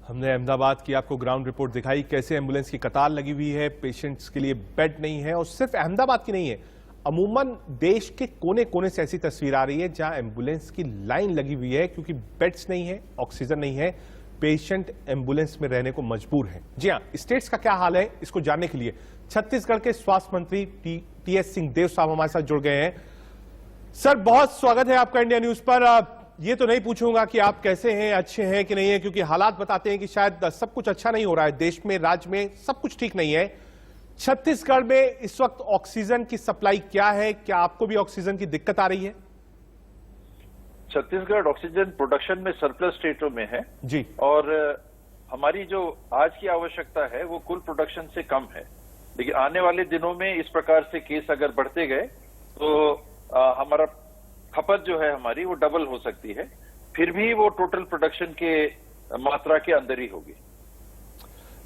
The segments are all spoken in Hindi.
हमने अहमदाबाद की आपको ग्राउंड रिपोर्ट दिखाई, कैसे एम्बुलेंस की कतार लगी हुई है, पेशेंट्स के लिए बेड नहीं है। और सिर्फ अहमदाबाद की नहीं है, अमूमन देश के कोने कोने से ऐसी तस्वीर आ रही है जहां एम्बुलेंस की लाइन लगी हुई है क्योंकि बेड्स नहीं है, ऑक्सीजन नहीं है, पेशेंट एम्बुलेंस में रहने को मजबूर है। जी हाँ, स्टेट्स का क्या हाल है, इसको जानने के लिए छत्तीसगढ़ के स्वास्थ्य मंत्री टीएस सिंहदेव साहब हमारे साथ जुड़ गए हैं। सर, बहुत स्वागत है आपका इंडिया न्यूज पर। ये तो नहीं पूछूंगा कि आप कैसे हैं, अच्छे हैं कि नहीं है, क्योंकि हालात बताते हैं कि शायद सब कुछ अच्छा नहीं हो रहा है, देश में, राज्य में सब कुछ ठीक नहीं है। छत्तीसगढ़ में इस वक्त ऑक्सीजन की सप्लाई क्या है? क्या आपको भी ऑक्सीजन की दिक्कत आ रही है? छत्तीसगढ़ ऑक्सीजन प्रोडक्शन में सरप्लस स्टेटों में है जी, और हमारी जो आज की आवश्यकता है वो कुल प्रोडक्शन से कम है। लेकिन आने वाले दिनों में इस प्रकार से केस अगर बढ़ते गए तो हमारा खपत जो है हमारी वो डबल हो सकती है, फिर भी वो टोटल प्रोडक्शन के मात्रा के अंदर ही होगी।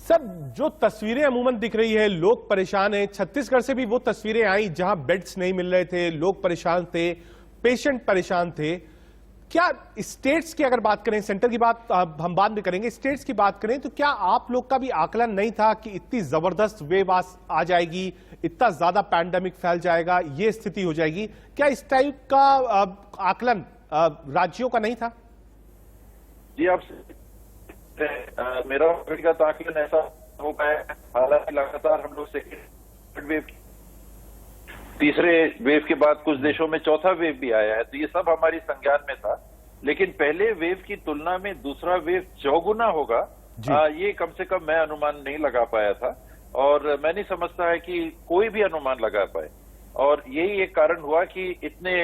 सर, जो तस्वीरें अमूमन दिख रही है, लोग परेशान हैं। छत्तीसगढ़ से भी वो तस्वीरें आई जहां बेड्स नहीं मिल रहे थे, लोग परेशान थे, पेशेंट परेशान थे। क्या स्टेट्स की अगर बात करें, सेंटर की बात हम बाद में करेंगे, स्टेट्स की बात करें तो क्या आप लोग का भी आकलन नहीं था कि इतनी जबरदस्त वेव आ जाएगी, इतना ज्यादा पैंडेमिक फैल जाएगा, ये स्थिति हो जाएगी? क्या इस टाइप का आकलन राज्यों का नहीं था? जी, आप मेरा व्यक्तिगत आकलन ऐसा हो पाया। हालांकि लगातार हम लोग सेकेंड वेव, तीसरे वेव के बाद कुछ देशों में चौथा वेव भी आया है, तो ये सब हमारी संज्ञान में था। लेकिन पहले वेव की तुलना में दूसरा वेव चौगुना होगा, ये कम से कम मैं अनुमान नहीं लगा पाया था, और मैं नहीं समझता है कि कोई भी अनुमान लगा पाए। और यही एक कारण हुआ कि इतने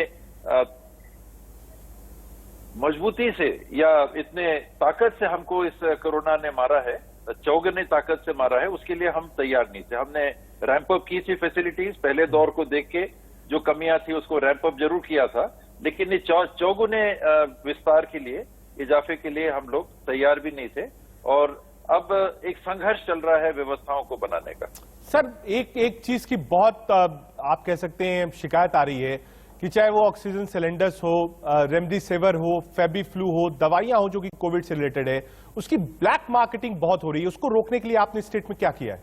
मजबूती से या इतने ताकत से हमको इस कोरोना ने मारा है, चौगुनी ताकत से मारा है, उसके लिए हम तैयार नहीं थे। हमने रैंप अप की थी फैसिलिटीज, पहले दौर को देख के जो कमियां थी उसको रैंप अप जरूर किया था, लेकिन ये चौगुने विस्तार के लिए, इजाफे के लिए हम लोग तैयार भी नहीं थे। और अब एक संघर्ष चल रहा है व्यवस्थाओं को बनाने का। सर, एक चीज की बहुत आप कह सकते हैं शिकायत आ रही है कि चाहे वो ऑक्सीजन सिलेंडर्स हो, रेमडेसिविर हो, फेबीफ्लू हो, दवाइयां हो जो कि कोविड से रिलेटेड है, उसकी ब्लैक मार्केटिंग बहुत हो रही है। उसको रोकने के लिए आपने स्टेट में क्या किया है?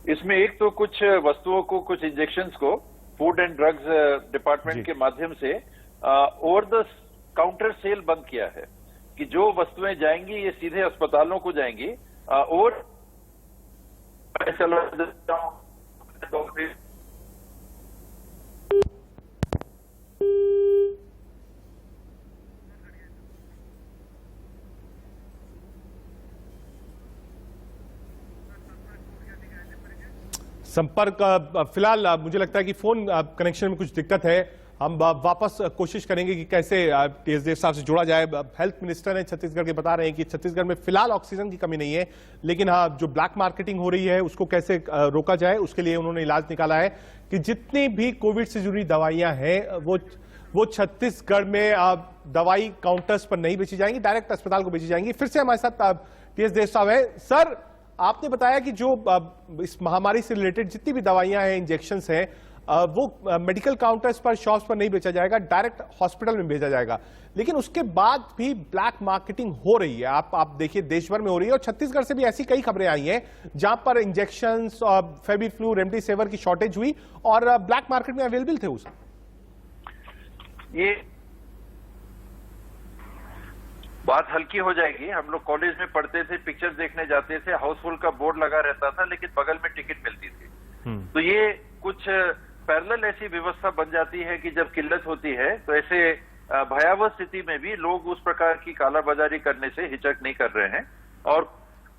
इसमें एक तो कुछ वस्तुओं को, कुछ इंजेक्शंस को फूड एंड ड्रग्स डिपार्टमेंट के माध्यम से ओवर द काउंटर सेल बंद किया है कि जो वस्तुएं जाएंगी ये सीधे अस्पतालों को जाएंगी। और संपर्क फिलहाल मुझे लगता है कि फोन कनेक्शन में कुछ दिक्कत है। हम वापस कोशिश करेंगे कि कैसे टीएस देव साहब से जोड़ा जाए। हेल्थ मिनिस्टर है छत्तीसगढ़ के, बता रहे हैं कि छत्तीसगढ़ में फिलहाल ऑक्सीजन की कमी नहीं है, लेकिन हाँ, जो ब्लैक मार्केटिंग हो रही है उसको कैसे रोका जाए, उसके लिए उन्होंने इलाज निकाला है कि जितनी भी कोविड से जुड़ी दवाइयां हैं वो छत्तीसगढ़ में दवाई काउंटर्स पर नहीं बेची जाएंगी, डायरेक्ट अस्पताल को बेची जाएंगी। फिर से हमारे साथ टीएस देव साहब है। सर, आपने बताया कि जो इस महामारी से रिलेटेड जितनी भी दवाइयां हैं, इंजेक्शंस हैं, वो मेडिकल काउंटर्स पर, शॉप्स पर नहीं बेचा जाएगा, डायरेक्ट हॉस्पिटल में भेजा जाएगा। लेकिन उसके बाद भी ब्लैक मार्केटिंग हो रही है। आप देखिए, देश भर में हो रही है, और छत्तीसगढ़ से भी ऐसी कई खबरें आई हैं जहां पर इंजेक्शंस, फेबीफ्लू, रेमडेसिविर की शॉर्टेज हुई और ब्लैक मार्केट में अवेलेबल थे उस। ये बात हल्की हो जाएगी। हम लोग कॉलेज में पढ़ते थे, पिक्चर देखने जाते थे, हाउसफुल का बोर्ड लगा रहता था, लेकिन बगल में टिकट मिलती थी। तो ये कुछ पैरेलल ऐसी व्यवस्था बन जाती है कि जब किल्लत होती है तो ऐसे भयावह स्थिति में भी लोग उस प्रकार की कालाबाजारी करने से हिचक नहीं कर रहे हैं। और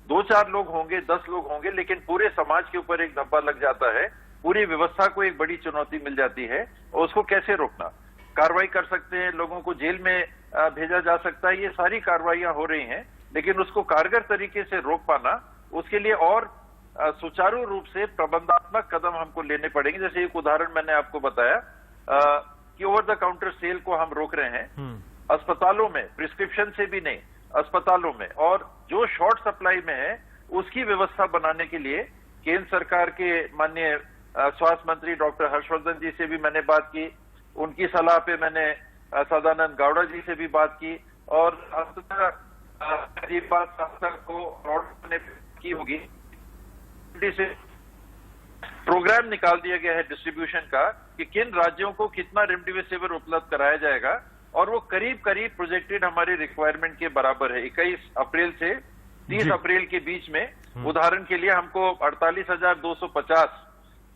2-4 लोग होंगे, 10 लोग होंगे, लेकिन पूरे समाज के ऊपर एक धब्बा लग जाता है, पूरी व्यवस्था को एक बड़ी चुनौती मिल जाती है। और उसको कैसे रोकना, कार्रवाई कर सकते हैं, लोगों को जेल में भेजा जा सकता है, ये सारी कार्रवाइयां हो रही हैं, लेकिन उसको कारगर तरीके से रोक पाना, उसके लिए और सुचारू रूप से प्रबंधात्मक कदम हमको लेने पड़ेंगे। जैसे एक उदाहरण मैंने आपको बताया कि ओवर द काउंटर सेल को हम रोक रहे हैं अस्पतालों में, प्रिस्क्रिप्शन से भी नहीं, अस्पतालों में। और जो शॉर्ट सप्लाई में है उसकी व्यवस्था बनाने के लिए केंद्र सरकार के माननीय स्वास्थ्य मंत्री डॉक्टर हर्षवर्धन जी से भी मैंने बात की, उनकी सलाह पे मैंने सदानंद गौड़ा जी से भी बात की, और अजीब बात शासन को ऑर्डर ने की होगी से प्रोग्राम निकाल दिया गया है डिस्ट्रीब्यूशन का कि किन राज्यों को कितना रेमडेसिविर उपलब्ध कराया जाएगा और वो करीब करीब प्रोजेक्टेड हमारी रिक्वायरमेंट के बराबर है। 21 अप्रैल से 30 अप्रैल के बीच में उदाहरण के लिए हमको 48,250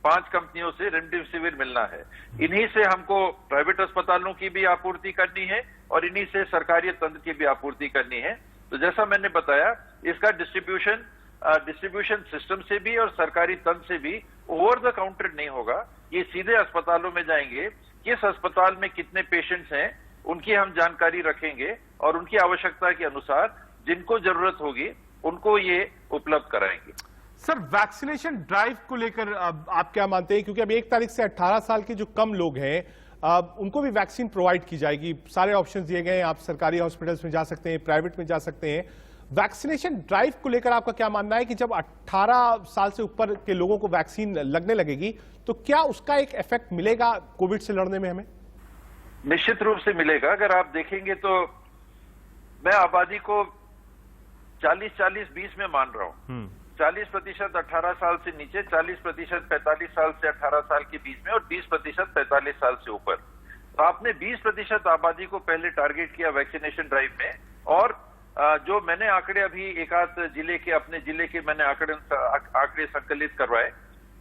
5 कंपनियों से रेमडेसिविर मिलना है। इन्हीं से हमको प्राइवेट अस्पतालों की भी आपूर्ति करनी है और इन्हीं से सरकारी तंत्र की भी आपूर्ति करनी है। तो जैसा मैंने बताया, इसका डिस्ट्रीब्यूशन सिस्टम से भी और सरकारी तंत्र से भी ओवर द काउंटर नहीं होगा। ये सीधे अस्पतालों में जाएंगे, किस अस्पताल में कितने पेशेंट्स हैं उनकी हम जानकारी रखेंगे और उनकी आवश्यकता के अनुसार जिनको जरूरत होगी उनको ये उपलब्ध कराएंगे। सर, वैक्सीनेशन ड्राइव को लेकर आप क्या मानते हैं? क्योंकि अब 1 तारीख से 18 साल के जो कम लोग हैं उनको भी वैक्सीन प्रोवाइड की जाएगी। सारे ऑप्शंस दिए गए हैं, आप सरकारी हॉस्पिटल्स में जा सकते हैं, प्राइवेट में जा सकते हैं। वैक्सीनेशन ड्राइव को लेकर आपका क्या मानना है कि जब 18 साल से ऊपर के लोगों को वैक्सीन लगने लगेगी तो क्या उसका एक इफेक्ट मिलेगा कोविड से लड़ने में हमें? निश्चित रूप से मिलेगा। अगर आप देखेंगे तो मैं आबादी को 40-40-20 में मान रहा हूं। 40% 18 साल से नीचे, 40% 45 साल से 18 साल के बीच में और 20% 45 साल से ऊपर। तो आपने 20% आबादी को पहले टारगेट किया वैक्सीनेशन ड्राइव में। और जो मैंने आंकड़े अभी एक आध जिले के, अपने जिले के मैंने आंकड़े संकलित करवाए,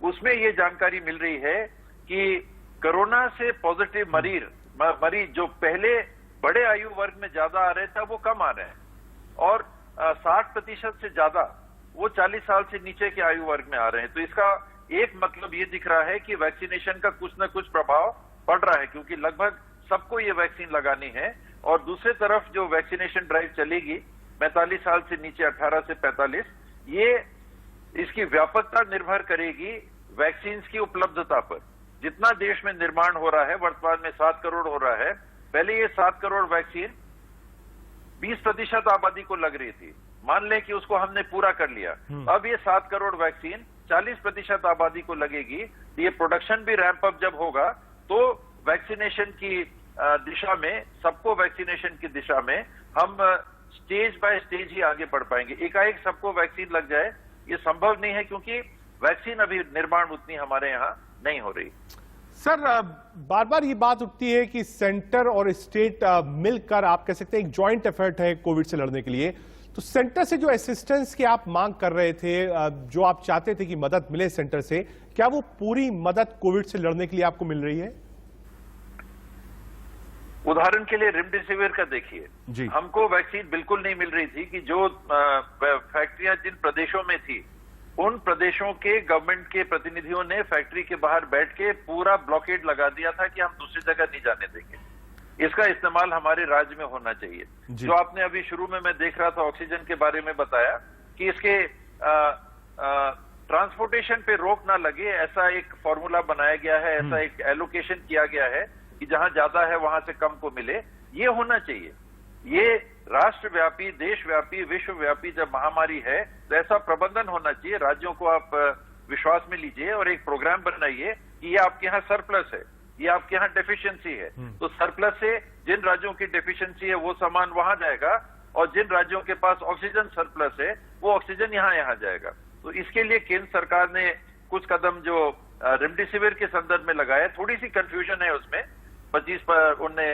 उसमें ये जानकारी मिल रही है कि कोरोना से पॉजिटिव मरीज जो पहले बड़े आयु वर्ग में ज्यादा आ रहे थे वो कम आ रहे हैं और 60% से ज्यादा वो 40 साल से नीचे के आयु वर्ग में आ रहे हैं। तो इसका एक मतलब ये दिख रहा है कि वैक्सीनेशन का कुछ न कुछ प्रभाव पड़ रहा है, क्योंकि लगभग सबको ये वैक्सीन लगानी है। और दूसरी तरफ जो वैक्सीनेशन ड्राइव चलेगी 45 साल से नीचे 18 से 45, ये इसकी व्यापकता निर्भर करेगी वैक्सीन की उपलब्धता पर। जितना देश में निर्माण हो रहा है, वर्तमान में 7 करोड़ हो रहा है, पहले ये 7 करोड़ वैक्सीन 20% आबादी को लग रही थी। मान लें कि उसको हमने पूरा कर लिया, अब ये 7 करोड़ वैक्सीन 40% आबादी को लगेगी। ये प्रोडक्शन भी रैंप अप जब होगा तो वैक्सीनेशन की दिशा में, सबको वैक्सीनेशन की दिशा में हम स्टेज बाय स्टेज ही आगे बढ़ पाएंगे। एकाएक सबको वैक्सीन लग जाए ये संभव नहीं है, क्योंकि वैक्सीन अभी निर्माण उतनी हमारे यहाँ नहीं हो रही। सर, बार बार ये बात उठती है कि सेंटर और स्टेट मिलकर, आप कह सकते हैं एक जॉइंट एफर्ट है कोविड से लड़ने के लिए। तो सेंटर से जो असिस्टेंस की आप मांग कर रहे थे, जो आप चाहते थे कि मदद मिले सेंटर से, क्या वो पूरी मदद कोविड से लड़ने के लिए आपको मिल रही है? उदाहरण के लिए रेमडेसिविर का देखिए, हमको वैक्सीन बिल्कुल नहीं मिल रही थी कि जो फैक्ट्रियां जिन प्रदेशों में थी उन प्रदेशों के गवर्नमेंट के प्रतिनिधियों ने फैक्ट्री के बाहर बैठ के पूरा ब्लॉकेड लगा दिया था कि हम दूसरी जगह नहीं जाने देंगे। इसका इस्तेमाल हमारे राज्य में होना चाहिए। जो आपने अभी शुरू में मैं देख रहा था ऑक्सीजन के बारे में बताया कि इसके ट्रांसपोर्टेशन पे रोक ना लगे, ऐसा एक फॉर्मूला बनाया गया है, ऐसा एक एलोकेशन किया गया है कि जहां ज्यादा है वहां से कम को मिले। ये होना चाहिए। ये राष्ट्रव्यापी, देशव्यापी, विश्वव्यापी जब महामारी है तो ऐसा प्रबंधन होना चाहिए। राज्यों को आप विश्वास में लीजिए और एक प्रोग्राम बनाइए कि ये आपके यहाँ सरप्लस है, ये आपके यहाँ डेफिशिएंसी है, तो सरप्लस से जिन राज्यों की डेफिशिएंसी है वो सामान वहां जाएगा और जिन राज्यों के पास ऑक्सीजन सरप्लस है वो ऑक्सीजन यहाँ जाएगा। तो इसके लिए केंद्र सरकार ने कुछ कदम जो रेमडेसिविर के संदर्भ में लगाया, थोड़ी सी कंफ्यूजन है उसमें। 25 पर उनने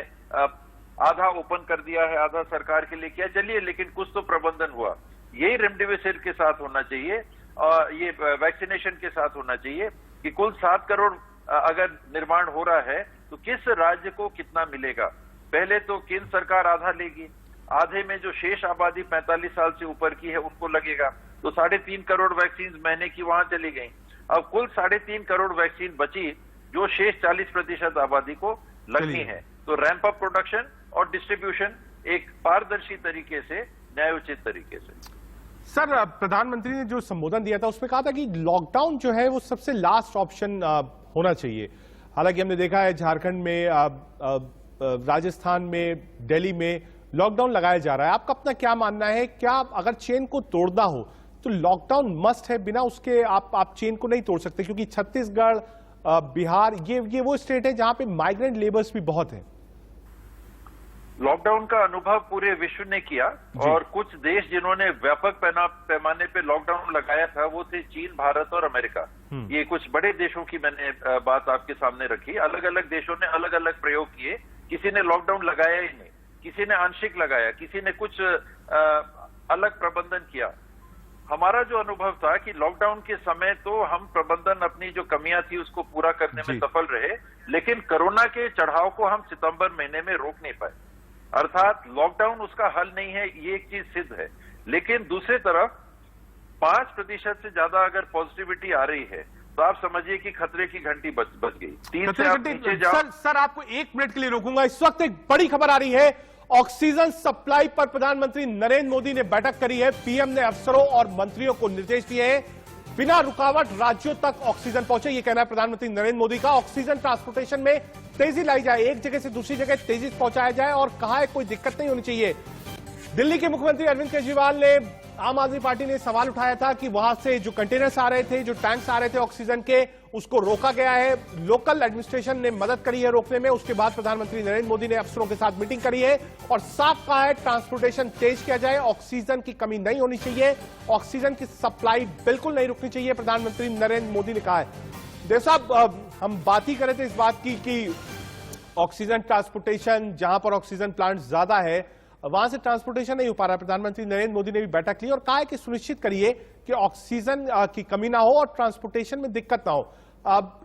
आधा ओपन कर दिया है, आधा सरकार के लिए किया, चलिए, लेकिन कुछ तो प्रबंधन हुआ। यही रेमडेसिविर के साथ होना चाहिए और ये वैक्सीनेशन के साथ होना चाहिए कि कुल 7 करोड़ अगर निर्माण हो रहा है तो किस राज्य को कितना मिलेगा। पहले तो केंद्र सरकार आधा लेगी, आधे में जो शेष आबादी 45 साल से ऊपर की है उनको लगेगा, तो 3.5 करोड़ वैक्सीन महीने की वहां चली गई। अब कुल 3.5 करोड़ वैक्सीन बची जो शेष 40% आबादी को लगनी है। तो रैंप अप प्रोडक्शन और डिस्ट्रीब्यूशन एक पारदर्शी तरीके से, न्यायोचित तरीके से। सर, प्रधानमंत्री ने जो संबोधन दिया था उसमें कहा था कि लॉकडाउन जो है वो सबसे लास्ट ऑप्शन होना चाहिए। हालांकि हमने देखा है झारखंड में, राजस्थान में, दिल्ली में लॉकडाउन लगाया जा रहा है। आपका अपना क्या मानना है? क्या अगर चेन को तोड़ना हो तो लॉकडाउन मस्ट है, बिना उसके आप चेन को नहीं तोड़ सकते? क्योंकि छत्तीसगढ़, बिहार, ये वो स्टेट है जहां पे माइग्रेंट लेबर्स भी बहुत है। लॉकडाउन का अनुभव पूरे विश्व ने किया और कुछ देश जिन्होंने व्यापक पैमाने पे लॉकडाउन लगाया था वो थे चीन, भारत और अमेरिका। ये कुछ बड़े देशों की मैंने बात आपके सामने रखी। अलग अलग देशों ने अलग अलग प्रयोग किए। किसी ने लॉकडाउन लगाया ही नहीं, किसी ने आंशिक लगाया, किसी ने कुछ अलग प्रबंधन किया। हमारा जो अनुभव था कि लॉकडाउन के समय तो हम प्रबंधन अपनी जो कमियां थी उसको पूरा करने में सफल रहे, लेकिन कोरोना के चढ़ाव को हम सितंबर महीने में रोक नहीं पाए। अर्थात लॉकडाउन उसका हल नहीं है, ये एक चीज सिद्ध है। लेकिन दूसरी तरफ 5% से ज्यादा अगर पॉजिटिविटी आ रही है तो आप समझिए कि खतरे की घंटी बज गई। 3 से आप नीचे जाओ। सर आपको 1 मिनट के लिए रोकूंगा। इस वक्त एक बड़ी खबर आ रही है। ऑक्सीजन सप्लाई पर प्रधानमंत्री नरेंद्र मोदी ने बैठक करी है। पीएम ने अफसरों और मंत्रियों को निर्देश दिए हैं बिना रुकावट राज्यों तक ऑक्सीजन पहुंचे। यह कहना है प्रधानमंत्री नरेंद्र मोदी का। ऑक्सीजन ट्रांसपोर्टेशन में तेजी लाई जाए, एक जगह से दूसरी जगह तेजी से पहुंचाया जाए और कहा है कोई दिक्कत नहीं होनी चाहिए। दिल्ली के मुख्यमंत्री अरविंद केजरीवाल ने, आम आदमी पार्टी ने सवाल उठाया था कि वहां से जो कंटेनर्स आ रहे थे, जो टैंक्स आ रहे थे ऑक्सीजन के, उसको रोका गया है। लोकल एडमिनिस्ट्रेशन ने मदद करी है रोकने में। उसके बाद प्रधानमंत्री नरेंद्र मोदी ने अफसरों के साथ मीटिंग करी है और साफ कहा है ट्रांसपोर्टेशन तेज किया जाए, ऑक्सीजन की कमी नहीं होनी चाहिए, ऑक्सीजन की सप्लाई बिल्कुल नहीं रुकनी चाहिए, प्रधानमंत्री नरेंद्र मोदी ने कहा है। देव साहब, हम बात ही कर रहे थे इस बात की कि ऑक्सीजन ट्रांसपोर्टेशन, जहां पर ऑक्सीजन प्लांट ज्यादा है वहां से ट्रांसपोर्टेशन नहीं हो पा रहा है। प्रधानमंत्री नरेंद्र मोदी ने भी बैठक ली और कहा है कि सुनिश्चित करिए कि ऑक्सीजन की कमी ना हो और ट्रांसपोर्टेशन में दिक्कत ना हो।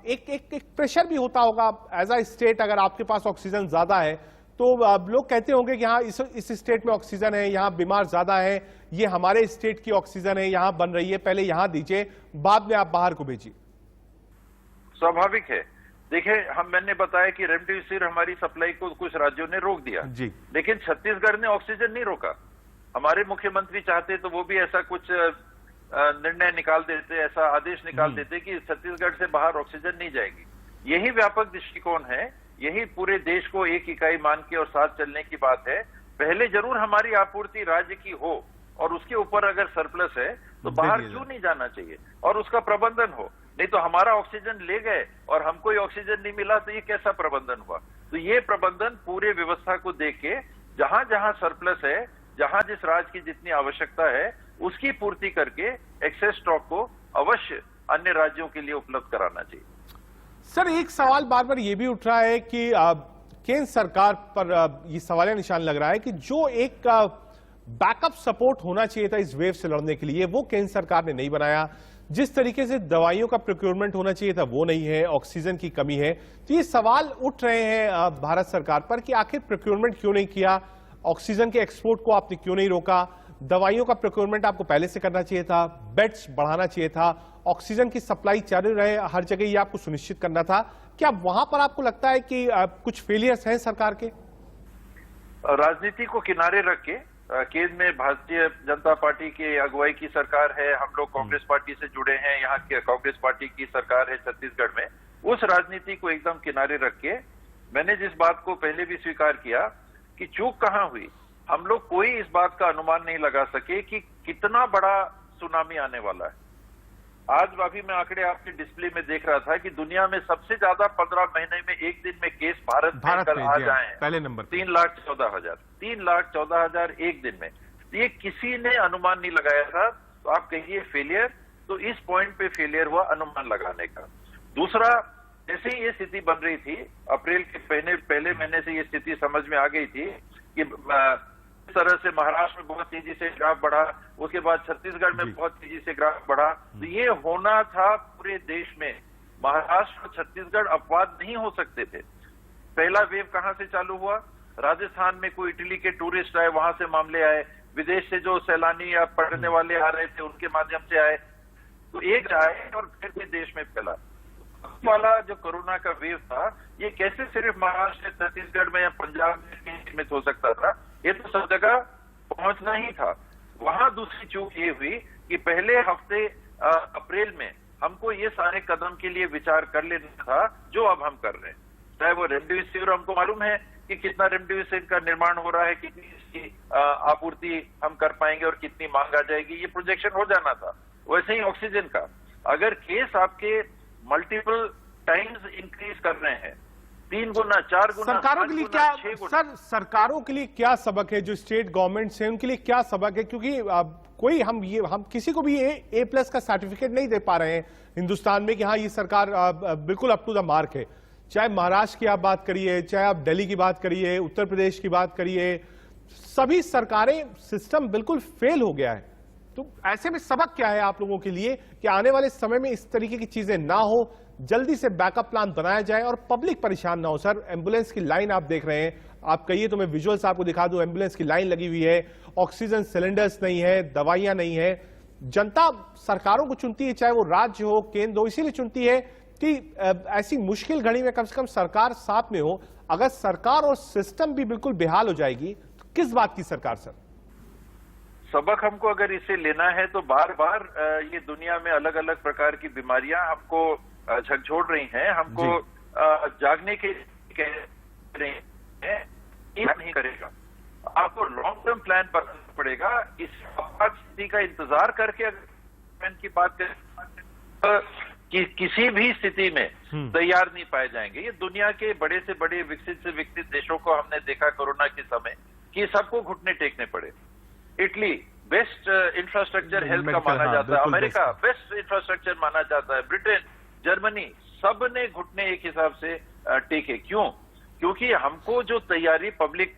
एक प्रेशर भी होता होगा एज अ स्टेट, अगर आपके पास ऑक्सीजन ज्यादा है तो लोग कहते होंगे कि हाँ इस स्टेट में ऑक्सीजन है, यहाँ बीमार ज्यादा है, ये हमारे स्टेट की ऑक्सीजन है, यहाँ बन रही है, पहले यहाँ दीजिए, बाद में आप बाहर को भेजिए। स्वाभाविक है। देखिए, मैंने बताया कि रेमडेसिविर हमारी सप्लाई को कुछ राज्यों ने रोक दिया जी, लेकिन छत्तीसगढ़ ने ऑक्सीजन नहीं रोका। हमारे मुख्यमंत्री चाहते तो वो भी ऐसा कुछ निर्णय निकाल देते, ऐसा आदेश निकाल देते कि छत्तीसगढ़ से बाहर ऑक्सीजन नहीं जाएगी। यही व्यापक दृष्टिकोण है, यही पूरे देश को एक इकाई मान के और साथ चलने की बात है। पहले जरूर हमारी आपूर्ति राज्य की हो और उसके ऊपर अगर सरप्लस है तो बाहर क्यों नहीं जाना चाहिए और उसका प्रबंधन हो। नहीं तो हमारा ऑक्सीजन ले गए और हमको ऑक्सीजन नहीं मिला तो ये कैसा प्रबंधन हुआ। तो ये प्रबंधन पूरे व्यवस्था को देख के जहां जहां सरप्लस है, जहां जिस राज्य की जितनी आवश्यकता है उसकी पूर्ति करके एक्सेस स्टॉक को अवश्य अन्य राज्यों के लिए उपलब्ध कराना चाहिए। सर, एक सवाल बार बार ये भी उठ रहा है कि केंद्र सरकार पर ये सवालिया निशान लग रहा है कि जो एक बैकअप सपोर्ट होना चाहिए था इस वेव से लड़ने के लिए वो केंद्र सरकार ने नहीं बनाया। जिस तरीके से दवाइयों का प्रोक्योरमेंट होना चाहिए था वो नहीं है, ऑक्सीजन की कमी है। तो ये सवाल उठ रहे हैं भारत सरकार पर कि आखिर प्रोक्योरमेंट क्यों नहीं किया, ऑक्सीजन के एक्सपोर्ट को आपने क्यों नहीं रोका, दवाइयों का प्रोक्योरमेंट आपको पहले से करना चाहिए था, बेड्स बढ़ाना चाहिए था, ऑक्सीजन की सप्लाई चालू रहे हर जगह, ये आपको सुनिश्चित करना था। क्या वहां पर आपको लगता है कि कुछ फेलियर्स हैं सरकार के? राजनीति को किनारे रख के केंद्र में भारतीय जनता पार्टी की अगुवाई की सरकार है, हम लोग कांग्रेस पार्टी से जुड़े हैं, यहाँ की कांग्रेस पार्टी की सरकार है छत्तीसगढ़ में। उस राजनीति को एकदम किनारे रख के मैंने जिस बात को पहले भी स्वीकार किया कि चूक कहां हुई, हम लोग कोई इस बात का अनुमान नहीं लगा सके कि कितना बड़ा सुनामी आने वाला है। आज अभी मैं आंकड़े आपके डिस्प्ले में देख रहा था कि दुनिया में सबसे ज्यादा 15 महीने में एक दिन में केस भारत में कल आ जाए हैं, पहले नंबर 3,14,000 एक दिन में। ये किसी ने अनुमान नहीं लगाया था। तो आप कहिए फेलियर, तो इस पॉइंट पे फेलियर हुआ अनुमान लगाने का। दूसरा, जैसे ही ये स्थिति बन रही थी अप्रैल के पहले महीने से ये स्थिति समझ में आ गई थी कि इस तरह से महाराष्ट्र में बहुत तेजी से ग्राफ बढ़ा, उसके बाद छत्तीसगढ़ में बहुत तेजी से ग्राफ बढ़ा। तो ये होना था पूरे देश में। महाराष्ट्र और छत्तीसगढ़ अपवाद नहीं हो सकते थे। पहला वेव कहां से चालू हुआ? राजस्थान में कोई इटली के टूरिस्ट आए, वहां से मामले आए, विदेश से जो सैलानी या पढ़ने वाले आ रहे थे उनके माध्यम से आए, तो एक आए और फिर भी देश में फैला। वाला जो कोरोना का वेव था ये कैसे सिर्फ महाराष्ट्र, छत्तीसगढ़ में या पंजाब में सीमित हो सकता था? ये तो सब जगह पहुंचना ही था। वहां दूसरी चूक ये हुई कि पहले हफ्ते अप्रैल में हमको ये सारे कदम के लिए विचार कर लेना था जो अब हम कर रहे हैं। चाहे वो रेमडेसिविर, हमको मालूम है कि कितना रेमडेसिविर का निर्माण हो रहा है, कितनी इसकी आपूर्ति हम कर पाएंगे और कितनी मांग आ जाएगी, ये प्रोजेक्शन हो जाना था। वैसे ही ऑक्सीजन का, अगर केस आपके मल्टीपल टाइम्स इंक्रीज कर रहे हैं 3 गुना, 4 गुना, सरकारों के लिए 5 गुना, क्या 6 गुना। सर, सरकारों के लिए क्या सबक है? जो स्टेट गवर्नमेंट्स हैं उनके लिए क्या सबक है? क्योंकि कोई हम किसी को भी ए प्लस का सर्टिफिकेट नहीं दे पा रहे हैं हिंदुस्तान में कि हाँ ये सरकार बिल्कुल अप टू द मार्क है। चाहे महाराष्ट्र की आप बात करिए, चाहे आप दिल्ली की बात करिए, उत्तर प्रदेश की बात करिए, सभी सरकारें सिस्टम बिल्कुल फेल हो गया है। तो ऐसे में सबक क्या है आप लोगों के लिए कि आने वाले समय में इस तरीके की चीजें ना हो, जल्दी से बैकअप प्लान बनाया जाए और पब्लिक परेशान ना हो? सर, एम्बुलेंस की लाइन आप देख रहे हैं, आप कहिए तो मैं विजुअल्स आपको दिखा दूं, एम्बुलेंस की लाइन लगी हुई है, ऑक्सीजन सिलेंडर्स नहीं है, दवाइयां नहीं है। जनता सरकारों को चुनती है, चाहे वो राज्य हो, केंद्र हो, इसीलिए चुनती है कि ऐसी मुश्किल घड़ी में कम से कम सरकार साथ में हो। अगर सरकार और सिस्टम भी बिल्कुल बेहाल हो जाएगी तो किस बात की सरकार? सर, सबक हमको अगर इसे लेना है तो बार बार ये दुनिया में अलग अलग प्रकार की बीमारियां हमको झकझोड़ रही हैं, हमको जागने के कह रही हैं, ये नहीं करेगा। आपको लॉन्ग टर्म प्लान बनाना पड़ेगा। इस स्थिति का इंतजार करके अगर की बात करें कि किसी भी स्थिति में तैयार नहीं पाए जाएंगे। ये दुनिया के बड़े से बड़े, विकसित से विकसित देशों को हमने देखा कोरोना के समय कि सबको घुटने टेकने पड़े। इटली बेस्ट इंफ्रास्ट्रक्चर हेल्थ का माना जाता है, अमेरिका बेस्ट इंफ्रास्ट्रक्चर माना जाता है, ब्रिटेन, जर्मनी, सब ने घुटने एक हिसाब से टेके। क्यों? क्योंकि हमको जो तैयारी पब्लिक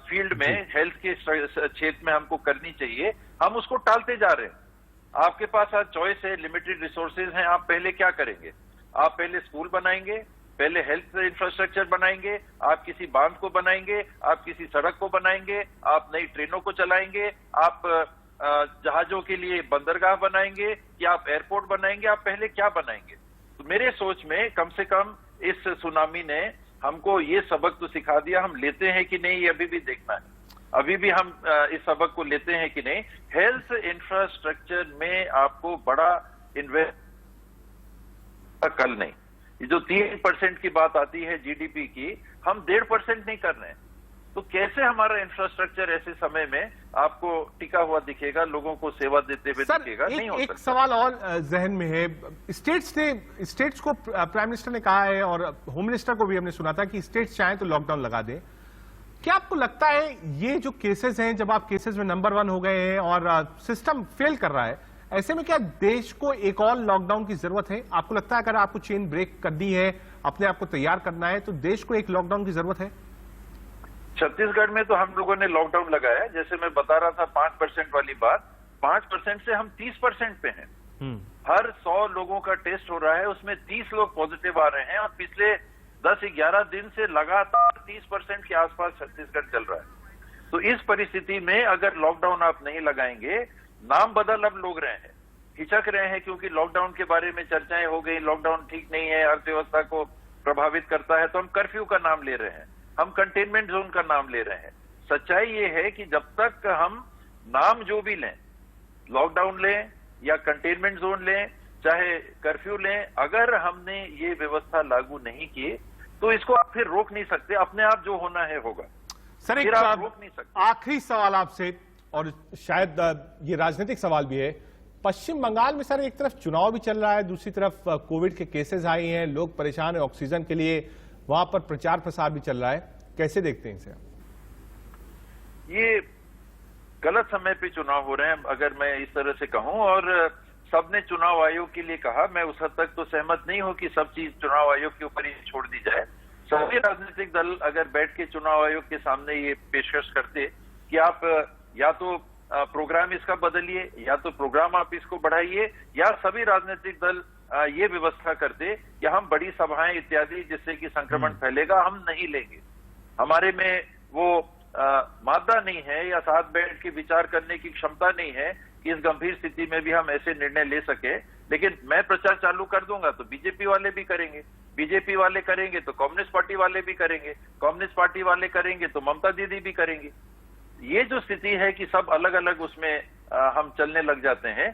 फील्ड में, हेल्थ के क्षेत्र में हमको करनी चाहिए, हम उसको टालते जा रहे हैं। आपके पास आज चॉइस है, लिमिटेड रिसोर्सेज हैं, आप पहले क्या करेंगे? आप पहले स्कूल बनाएंगे, पहले हेल्थ इंफ्रास्ट्रक्चर बनाएंगे, आप किसी बांध को बनाएंगे, आप किसी सड़क को बनाएंगे, आप नई ट्रेनों को चलाएंगे, आप जहाजों के लिए बंदरगाह बनाएंगे या आप एयरपोर्ट बनाएंगे? आप पहले क्या बनाएंगे? तो मेरे सोच में कम से कम इस सुनामी ने हमको ये सबक तो सिखा दिया। हम लेते हैं कि नहीं, ये अभी भी देखना है। अभी भी हम इस सबक को लेते हैं कि नहीं। हेल्थ इंफ्रास्ट्रक्चर में आपको बड़ा इन्वेस्ट कल नहीं। ये जो 3% की बात आती है जीडीपी की, हम 1.5% नहीं कर रहे हैं। तो कैसे हमारा इंफ्रास्ट्रक्चर ऐसे समय में आपको टिका हुआ दिखेगा, लोगों को सेवा देते हुए दिखेगा? नहीं हो सकता। एक सवाल और जहन में है। स्टेट्स को प्राइम मिनिस्टर ने कहा है और होम मिनिस्टर को भी हमने सुना था कि स्टेट्स चाहें तो लॉकडाउन लगा दें। क्या आपको लगता है ये जो केसेस हैं, जब आप केसेस में नंबर 1 हो गए हैं और सिस्टम फेल कर रहा है, ऐसे में क्या देश को एक और लॉकडाउन की जरूरत है? आपको लगता है अगर आपको चेन ब्रेक करनी है, अपने आप को तैयार करना है, तो देश को एक लॉकडाउन की जरूरत है? छत्तीसगढ़ में तो हम लोगों ने लॉकडाउन लगाया, जैसे मैं बता रहा था 5% वाली बात, 5% से हम 30% पे हैं। हर 100 लोगों का टेस्ट हो रहा है, उसमें 30 लोग पॉजिटिव आ रहे हैं और पिछले 10-11 दिन से लगातार 30% के आसपास छत्तीसगढ़ चल रहा है। तो इस परिस्थिति में अगर लॉकडाउन आप नहीं लगाएंगे, नाम बदल अब लोग रहे हैं, हिचक रहे हैं, क्योंकि लॉकडाउन के बारे में चर्चाएं हो गई, लॉकडाउन ठीक नहीं है, अर्थव्यवस्था को प्रभावित करता है, तो हम कर्फ्यू का नाम ले रहे हैं, हम कंटेनमेंट जोन का नाम ले रहे हैं। सच्चाई ये है कि जब तक हम नाम जो भी लें, लॉकडाउन लें या कंटेनमेंट जोन लें, चाहे कर्फ्यू लें, अगर हमने ये व्यवस्था लागू नहीं की तो इसको आप फिर रोक नहीं सकते। अपने आप जो होना है होगा। सर, एक रोक नहीं सकते। आखिरी सवाल आपसे, और शायद ये राजनीतिक सवाल भी है। पश्चिम बंगाल में सर एक तरफ चुनाव भी चल रहा है, दूसरी तरफ कोविड के केसेस आए हैं, लोग परेशान हैं ऑक्सीजन के लिए, वहां पर प्रचार प्रसार भी चल रहा है। कैसे देखते हैं इसे? ये गलत समय पे चुनाव हो रहे हैं, अगर मैं इस तरह से कहूं, और सबने चुनाव आयोग के लिए कहा। मैं उस हद तक तो सहमत नहीं हूं कि सब चीज चुनाव आयोग के ऊपर ही छोड़ दी जाए। सभी राजनीतिक दल अगर बैठ के चुनाव आयोग के सामने ये पेशकश करते कि आप या तो प्रोग्राम इसका बदलिए, या तो प्रोग्राम आप इसको बढ़ाइए, या सभी राजनीतिक दल ये व्यवस्था करते कि हम बड़ी सभाएं इत्यादि जिससे कि संक्रमण फैलेगा हम नहीं लेंगे, हमारे में वो मादा नहीं है या साथ बैठ के विचार करने की क्षमता नहीं है कि इस गंभीर स्थिति में भी हम ऐसे निर्णय ले सके। लेकिन मैं प्रचार चालू कर दूंगा तो बीजेपी वाले भी करेंगे, बीजेपी वाले करेंगे तो कम्युनिस्ट पार्टी वाले भी करेंगे, कम्युनिस्ट पार्टी वाले करेंगे तो ममता दीदी भी करेंगी। ये जो स्थिति है कि सब अलग अलग उसमें हम चलने लग जाते हैं,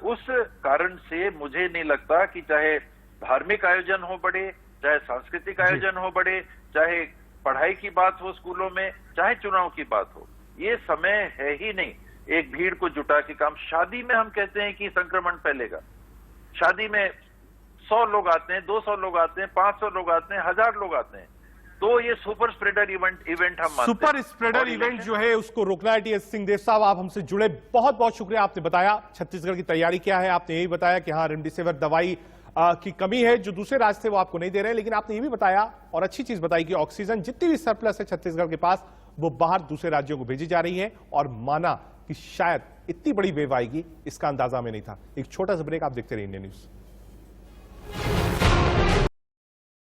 उस कारण से मुझे नहीं लगता कि चाहे धार्मिक आयोजन हो बड़े, चाहे सांस्कृतिक आयोजन हो बड़े, चाहे पढ़ाई की बात हो स्कूलों में, चाहे चुनाव की बात हो, ये समय है ही नहीं एक भीड़ को जुटा के काम। शादी में हम कहते हैं कि संक्रमण फैलेगा, शादी में 100 लोग आते हैं, 200 लोग आते हैं, 500 लोग आते हैं, 1000 लोग आते हैं, तो ये सुपर स्प्रेडर इवेंट हम मानते हैं। सुपर स्प्रेडर इवेंट जो है उसको रोकना है। टीएस सिंहदेव साहब, आप हमसे जुड़े, बहुत बहुत शुक्रिया। आपने बताया छत्तीसगढ़ की तैयारी क्या है, आपने यही बताया कि हाँ रेमडेसिविर दवाई की कमी है, जो दूसरे राज्य थे वो आपको नहीं दे रहे, लेकिन आपने ये भी बताया और अच्छी चीज बताई कि ऑक्सीजन जितनी भी सरप्लस है छत्तीसगढ़ के पास वो बाहर दूसरे राज्यों को भेजी जा रही है, और माना कि शायद इतनी बड़ी वेव आएगी इसका अंदाजा में नहीं था। एक छोटा सा ब्रेक, आप देखते रहिए इंडिया न्यूज।